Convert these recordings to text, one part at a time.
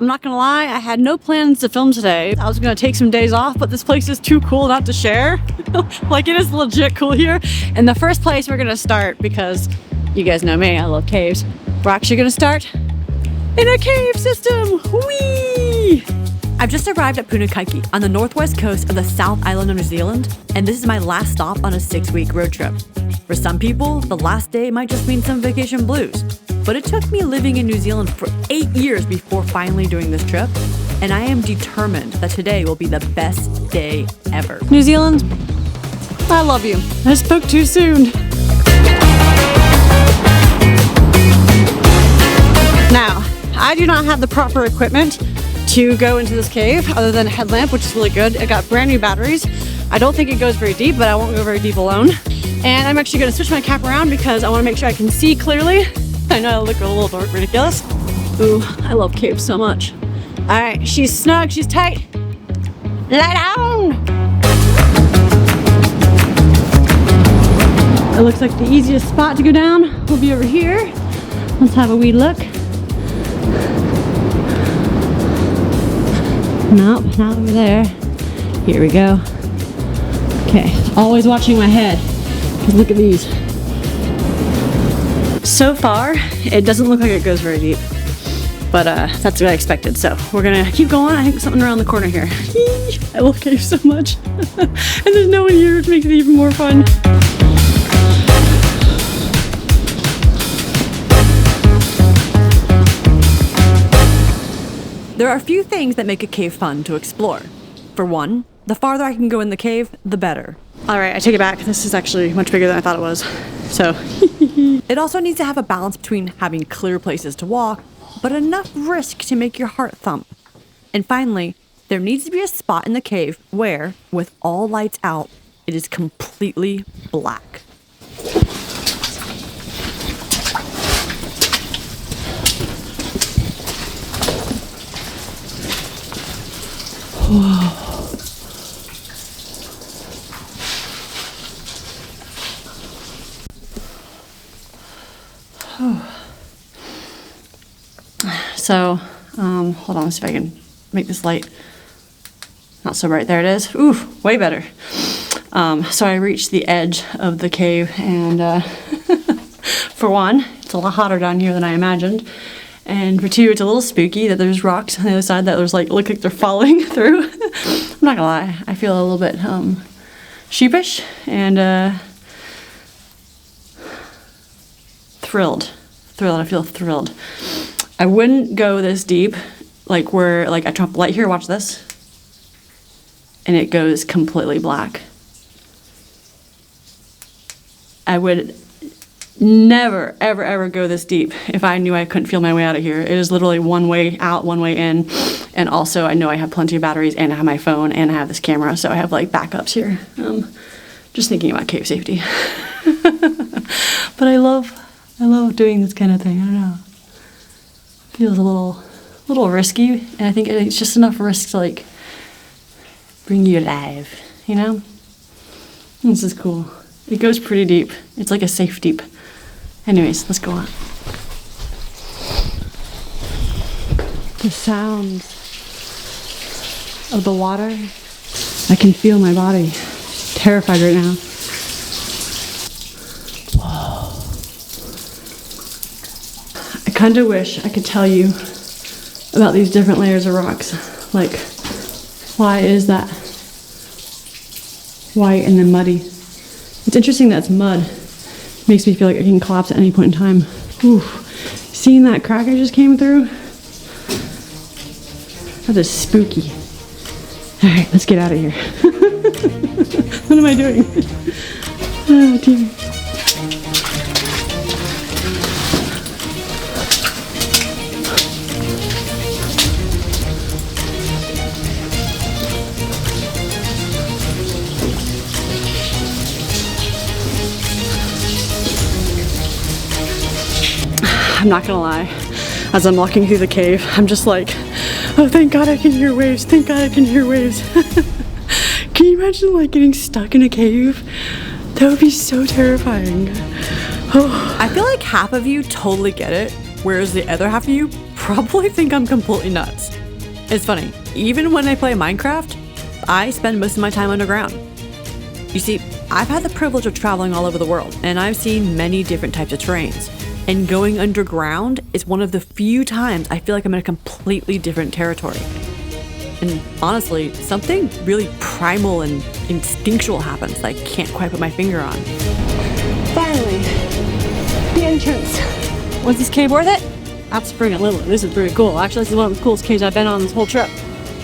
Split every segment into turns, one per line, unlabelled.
I'm not gonna lie, I had no plans to film today. I was gonna take some days off, but this place is too cool not to share. Like, it is legit cool here. And the first place we're gonna start, because you guys know me, I love caves. We're actually gonna start in a cave system. Whee! I've just arrived at Punakaiki on the northwest coast of the South Island of New Zealand, and this is my last stop on a 6-week road trip. For some people, the last day might just mean some vacation blues, but it took me living in New Zealand for 8 years before finally doing this trip, and I am determined that today will be the best day ever. New Zealand, I love you. I spoke too soon. Now, I do not have the proper equipment to go into this cave other than a headlamp, which is really good. I got brand new batteries. I don't think it goes very deep, but I won't go very deep alone. And I'm actually gonna switch my cap around because I wanna make sure I can see clearly. I know I look a little ridiculous. Ooh, I love caves so much. All right, she's snug, she's tight. Lie down! It looks like the easiest spot to go down will be over here. Let's have a wee look. Nope, not over there. Here we go. Okay, always watching my head, because look at these. So far, it doesn't look like it goes very deep, but that's what I expected. So we're gonna keep going. I think something around the corner here. I love caves so much. And there's no one here, which makes it even more fun. There are a few things that make a cave fun to explore. For one, the farther I can go in the cave, the better. All right, I take it back. This is actually much bigger than I thought it was. So, it also needs to have a balance between having clear places to walk, but enough risk to make your heart thump. And finally, there needs to be a spot in the cave where, with all lights out, it is completely black. Whoa. So, hold on, let's see if I can make this light not so bright. There it is. Ooh, way better. So I reached the edge of the cave, and for one, it's a lot hotter down here than I imagined. And for two, it's a little spooky that there's rocks on the other side that there's look like they're falling through. I'm not gonna lie, I feel a little bit sheepish and thrilled. I feel thrilled. I wouldn't go this deep, like where I turn off the light here. Watch this, and it goes completely black. I would never, ever go this deep if I knew I couldn't feel my way out of here. It is literally one way out, one way in. And also I know I have plenty of batteries, and I have my phone, and I have this camera, so I have like backups here. Just thinking about cave safety. But I love doing this kind of thing. I don't know. Feels a little risky, and I think it's just enough risk to like bring you alive, you know? This is cool. It goes pretty deep. It's like a safe deep. Anyways, let's go on. The sounds of the water. I can feel my body. Terrified right now. Whoa. I kind of wish I could tell you about these different layers of rocks. Like, why is that white and then muddy? It's interesting that it's mud. Makes me feel like it can collapse at any point in time. Ooh, seeing that crack I just came through? That is spooky. All right, let's get out of here. What am I doing? Oh, dear. I'm not gonna lie, as I'm walking through the cave, I'm just like, oh, thank God I can hear waves, thank God I can hear waves. Can you imagine like getting stuck in a cave? That would be so terrifying. Oh. I feel like half of you totally get it, whereas the other half of you probably think I'm completely nuts. It's funny, even when I play Minecraft, I spend most of my time underground. You see, I've had the privilege of traveling all over the world, and I've seen many different types of terrains. And going underground is one of the few times I feel like I'm in a completely different territory. And honestly, something really primal and instinctual happens that I can't quite put my finger on. Finally, the entrance. Was this cave worth it? Absolutely. This is pretty cool. Actually, this is one of the coolest caves I've been on this whole trip.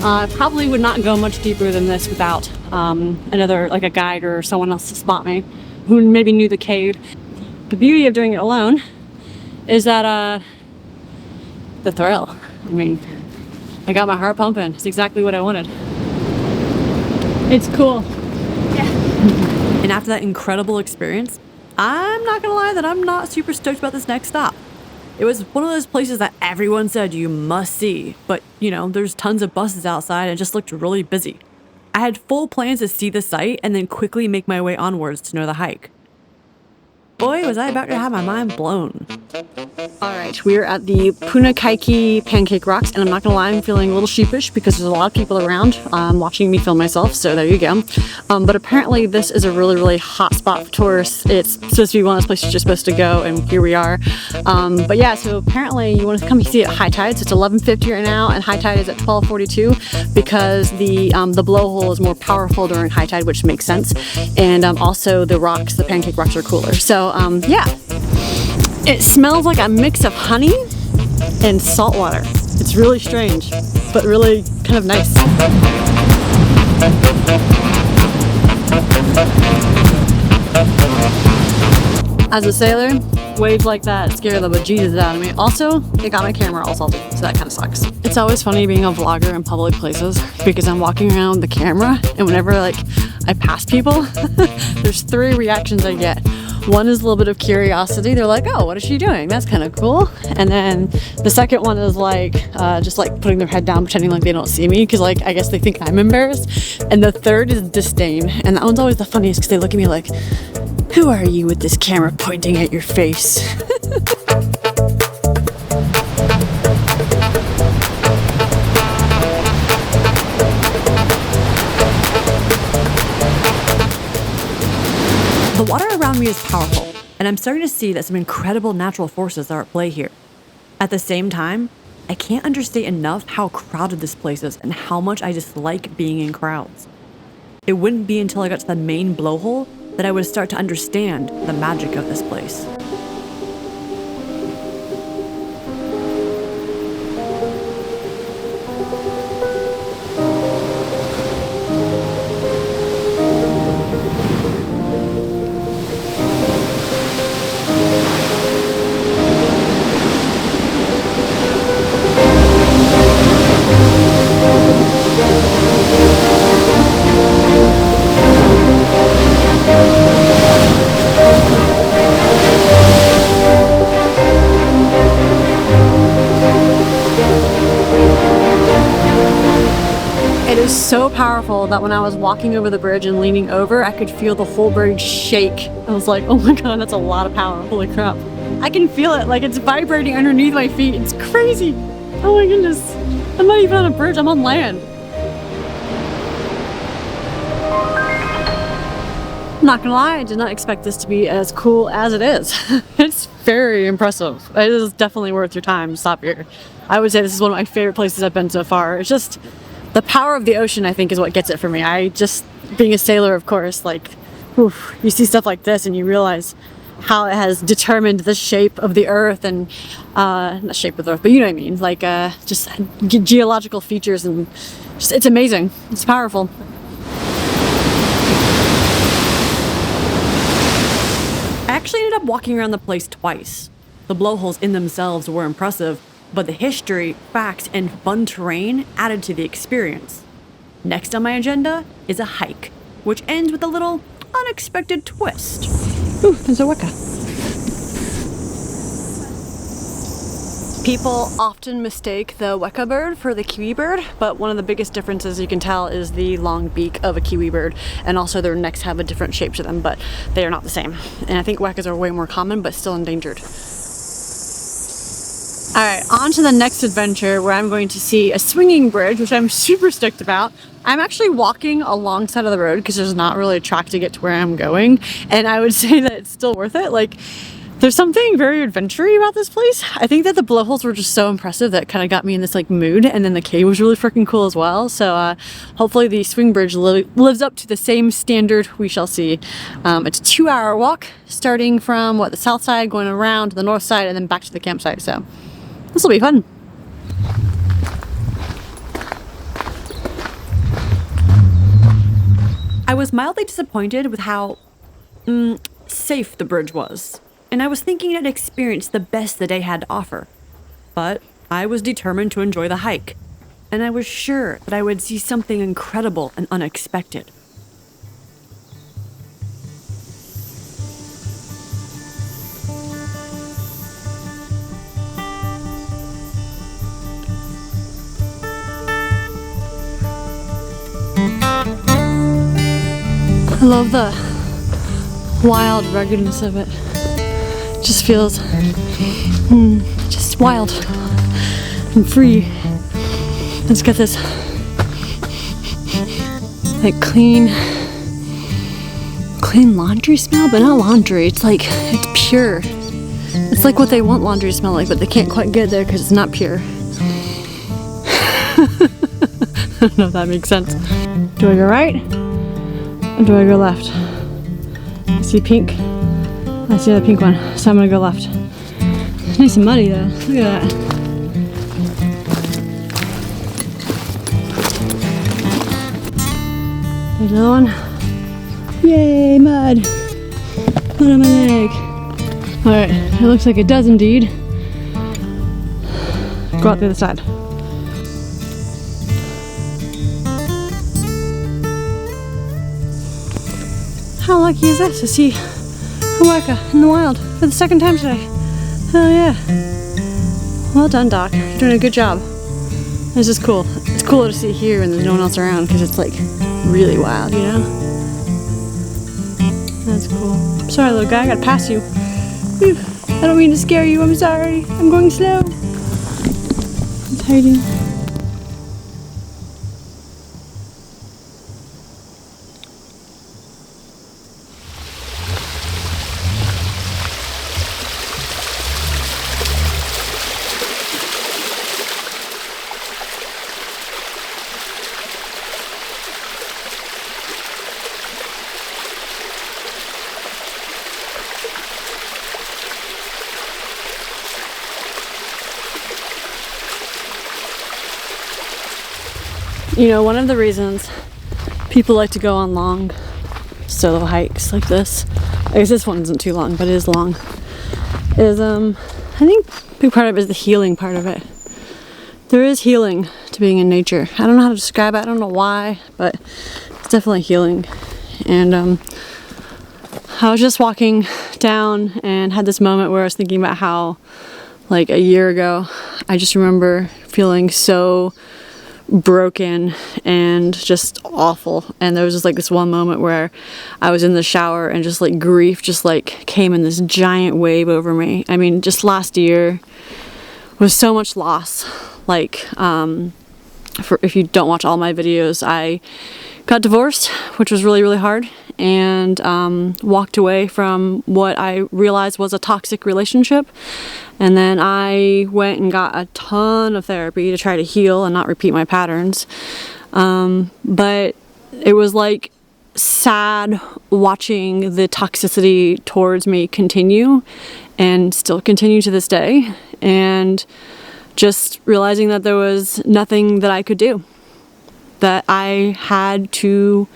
I probably would not go much deeper than this without another, like a guide or someone else to spot me who maybe knew the cave. The beauty of doing it alone is that the thrill. I mean, I got my heart pumping. It's exactly what I wanted. It's cool. Yeah. And after that incredible experience, I'm not gonna lie that I'm not super stoked about this next stop. It was one of those places that everyone said you must see, but you know, there's tons of buses outside and it just looked really busy. I had full plans to see the site and then quickly make my way onwards to know the hike. Boy, was I about to have my mind blown. All right, we're at the Punakaiki Pancake Rocks, and I'm not gonna lie, I'm feeling a little sheepish because there's a lot of people around watching me film myself, so there you go. But apparently this is a really, really hot spot for tourists. It's supposed to be one of those places you're supposed to go, and here we are. But yeah, so apparently you want to come see it at high tide, so it's 11:50 right now, and high tide is at 12:42 because the blowhole is more powerful during high tide, which makes sense. And also the rocks, the pancake rocks are cooler. So yeah, it smells like a mix of honey and salt water. It's really strange, but really kind of nice. As a sailor, waves like that scare the bejesus out of me. Also, it got my camera all salty, so that kind of sucks. It's always funny being a vlogger in public places because I'm walking around with the camera, and whenever like I pass people, there's 3 reactions I get. One is a little bit of curiosity. They're like, oh, what is she doing? That's kind of cool. And then the second one is like, just like putting their head down, pretending like they don't see me, because like, I guess they think I'm embarrassed. And the third is disdain. And that one's always the funniest because they look at me like, who are you with this camera pointing at your face? The water around me is powerful, and I'm starting to see that some incredible natural forces are at play here. At the same time, I can't understate enough how crowded this place is and how much I dislike being in crowds. It wouldn't be until I got to the main blowhole that I would start to understand the magic of this place. So powerful that when I was walking over the bridge and leaning over, I could feel the whole bridge shake. I was like, oh my god, that's a lot of power. Holy crap. I can feel it, like it's vibrating underneath my feet. It's crazy. Oh my goodness. I'm not even on a bridge, I'm on land. I'm not gonna lie, I did not expect this to be as cool as it is. It's very impressive. It is definitely worth your time to stop here. I would say this is one of my favorite places I've been so far. It's just the power of the ocean, I think, is what gets it for me. I just, being a sailor, of course, like, oof, you see stuff like this and you realize how it has determined the shape of the earth and, not shape of the earth, but you know what I mean, like, just geological features, and just, it's amazing. It's powerful. I actually ended up walking around the place twice. The blowholes in themselves were impressive, but the history, facts, and fun terrain added to the experience. Next on my agenda is a hike, which ends with a little unexpected twist. Ooh, there's a weka. People often mistake the weka bird for the kiwi bird, but one of the biggest differences you can tell is the long beak of a kiwi bird, and also their necks have a different shape to them, but they are not the same. And I think wekas are way more common, but still endangered. Alright, on to the next adventure where I'm going to see a swinging bridge, which I'm super stoked about. I'm actually walking alongside of the road because there's not really a track to get to where I'm going, and I would say that it's still worth it. Like, there's something very adventure-y about this place. I think that the blowholes were just so impressive that kind of got me in this like mood, and then the cave was really freaking cool as well. So hopefully the swing bridge lives up to the same standard. We shall see. It's a 2-hour walk starting from the south side, going around to the north side, and then back to the campsite. So this will be fun. I was mildly disappointed with how safe the bridge was, and I was thinking I'd experienced the best the day had to offer. But I was determined to enjoy the hike, and I was sure that I would see something incredible and unexpected. I love the wild ruggedness of it. It just feels just wild and free. It's got this like clean laundry smell, but not laundry. It's like, it's pure. It's like what they want laundry to smell like, but they can't quite get there because it's not pure. I don't know if that makes sense. Do I go right? Or do I go left? I see pink. I see the pink one, so I'm gonna go left. It's nice and muddy though. Look at that. There's another one. Yay, mud! Mud on my leg. Alright, it looks like it does indeed. Go out the other side. How lucky is this to see a weka in the wild for the second time today? Hell yeah. Well done, Doc. You're doing a good job. This is cool. It's cooler to see here when there's no one else around because it's like really wild, you know? That's cool. I'm sorry, little guy. I gotta pass you. Whew. I don't mean to scare you. I'm sorry. I'm going slow. It's hiding. You know, one of the reasons people like to go on long solo hikes like this, I guess this one isn't too long, but it is long, is I think a big part of it is the healing part of it. There is healing to being in nature. I don't know how to describe it, I don't know why, but it's definitely healing. And I was just walking down and had this moment where I was thinking about how, like a year ago, I just remember feeling so broken and just awful, and there was just like this one moment where I was in the shower and just like grief just like came in this giant wave over me. I mean, just last year was so much loss. Like if you don't watch all my videos, I got divorced, which was really, really hard, and walked away from what I realized was a toxic relationship. And then I went and got a ton of therapy to try to heal and not repeat my patterns. But it was like sad watching the toxicity towards me continue and still continue to this day. And just realizing that there was nothing that I could do. That I had to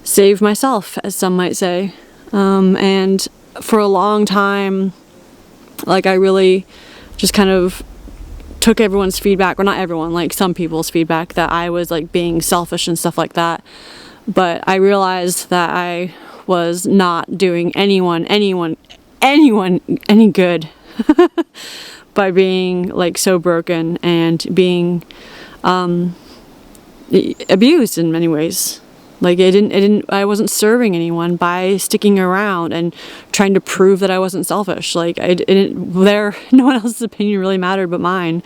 save myself, as some might say. And for a long time, like I really just kind of took everyone's feedback, or not everyone, like some people's feedback, that I was like being selfish and stuff like that. But I realized that I was not doing anyone any good by being like so broken and being abused in many ways. Like I wasn't serving anyone by sticking around and trying to prove that I wasn't selfish. Like no one else's opinion really mattered but mine.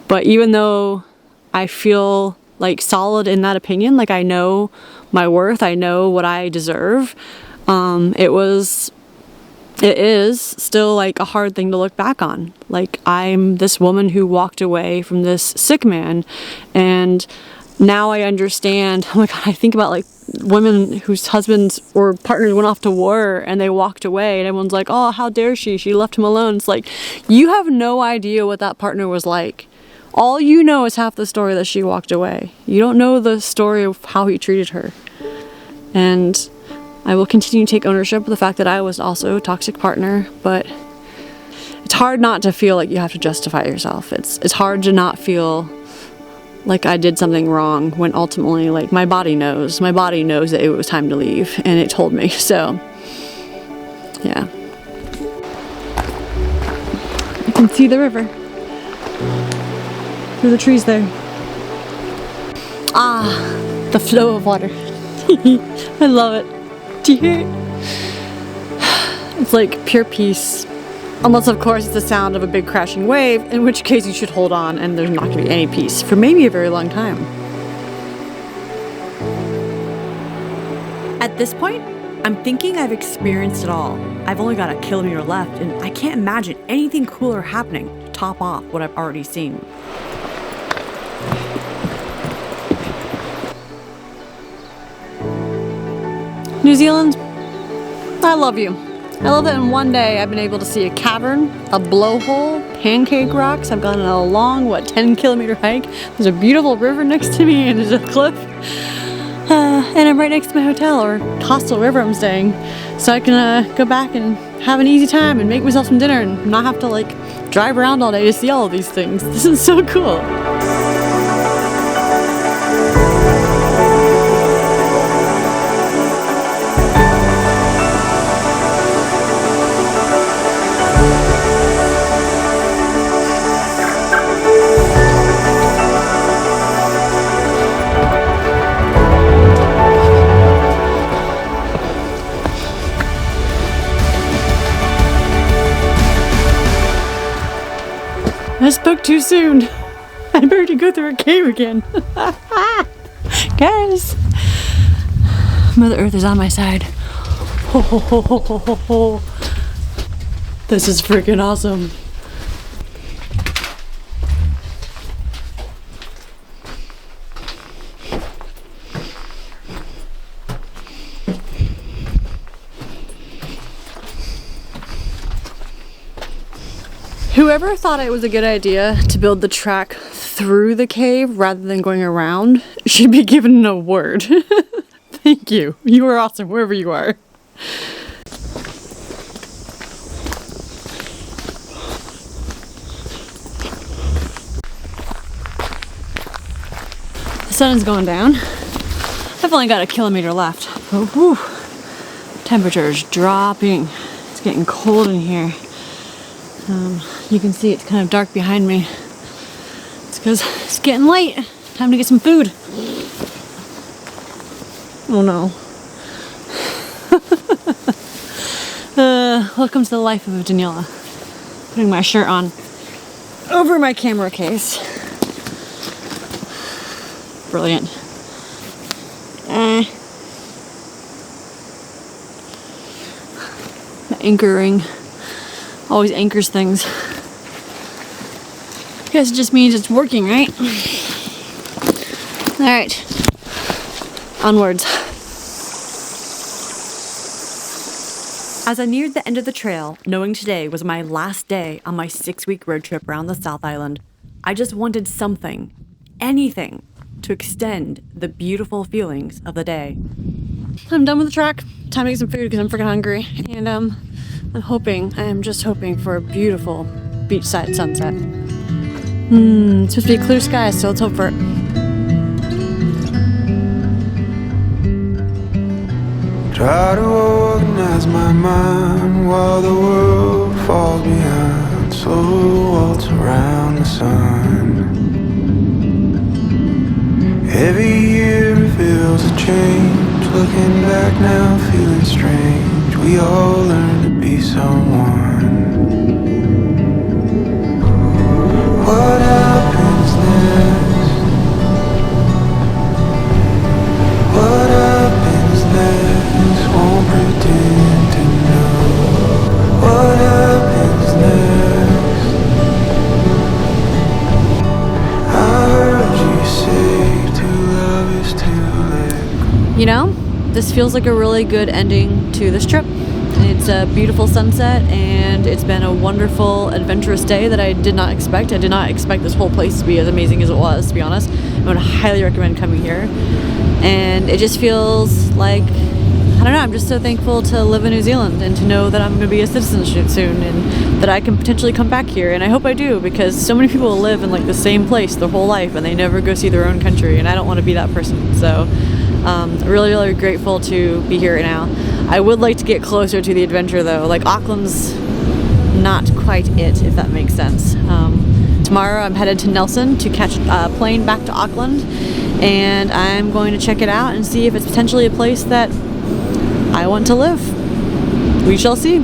But even though I feel like solid in that opinion, like I know my worth, I know what I deserve, it is still like a hard thing to look back on. Like, I'm this woman who walked away from this sick man, and now I understand. Oh my God, I think about like women whose husbands or partners went off to war and they walked away, and everyone's like, oh, how dare she left him alone. It's like, you have no idea what that partner was like. All you know is half the story, that she walked away. You don't know the story of how he treated her. And I will continue to take ownership of the fact that I was also a toxic partner, but it's hard not to feel like you have to justify yourself. It's hard to not feel like I did something wrong when ultimately, like, my body knows that it was time to leave, and it told me. So yeah, I can see the river through the trees there. Ah, the flow of water. I love it. Do you hear it? It's like pure peace. Unless, of course, it's the sound of a big crashing wave, in which case you should hold on and there's not going to be any peace for maybe a very long time. At this point, I'm thinking I've experienced it all. I've only got a kilometer left, and I can't imagine anything cooler happening to top off what I've already seen. New Zealand, I love you. I love that in one day I've been able to see a cavern, a blowhole, Pancake Rocks. I've gone on a long, 10-kilometer hike. There's a beautiful river next to me, and there's a cliff. And I'm right next to my hotel, or hostel, wherever I'm staying. So I can go back and have an easy time and make myself some dinner and not have to like drive around all day to see all of these things. This is so cool. I spoke too soon. I'm ready to go through a cave again. Guys, Mother Earth is on my side. Ho, ho, ho, ho, ho, ho, ho. This is freaking awesome. Whoever thought it was a good idea to build the track through the cave rather than going around should be given an award. Thank you. You are awesome wherever you are. The sun is going down. I've only got a kilometer left. Oh, whew. Temperature is dropping. It's getting cold in here. You can see it's kind of dark behind me. It's because it's getting late. Time to get some food. Oh no. Welcome to the life of Daniela. Putting my shirt on over my camera case. Brilliant. The anchor ring always anchors things. I guess it just means it's working, right? Alright. Onwards. As I neared the end of the trail, knowing today was my last day on my 6-week road trip around the South Island, I just wanted something, anything, to extend the beautiful feelings of the day. I'm done with the track. Time to get some food because I'm freaking hungry. And I am just hoping for a beautiful beachside sunset. It's supposed to be clear skies, so let's hope for it.
Try to organize my mind while the world falls behind. Slow waltz around the sun. Every year feels a change. Looking back now, feeling strange. We all learn to be someone. What happens next? What happens next? Won't pretend to know. What happens next? I heard you say to love is to let go.
You know, this feels like a really good ending to this trip. It's a beautiful sunset, and it's been a wonderful, adventurous day that I did not expect. I did not expect this whole place to be as amazing as it was, to be honest. I would highly recommend coming here. And it just feels like, I don't know, I'm just so thankful to live in New Zealand and to know that I'm going to be a citizen soon and that I can potentially come back here. And I hope I do, because so many people live in like the same place their whole life and they never go see their own country, and I don't want to be that person. So really, really grateful to be here now. I would like to get closer to the adventure though. Like Auckland's not quite it, if that makes sense. Tomorrow I'm headed to Nelson to catch a plane back to Auckland, and I'm going to check it out and see if it's potentially a place that I want to live. We shall see.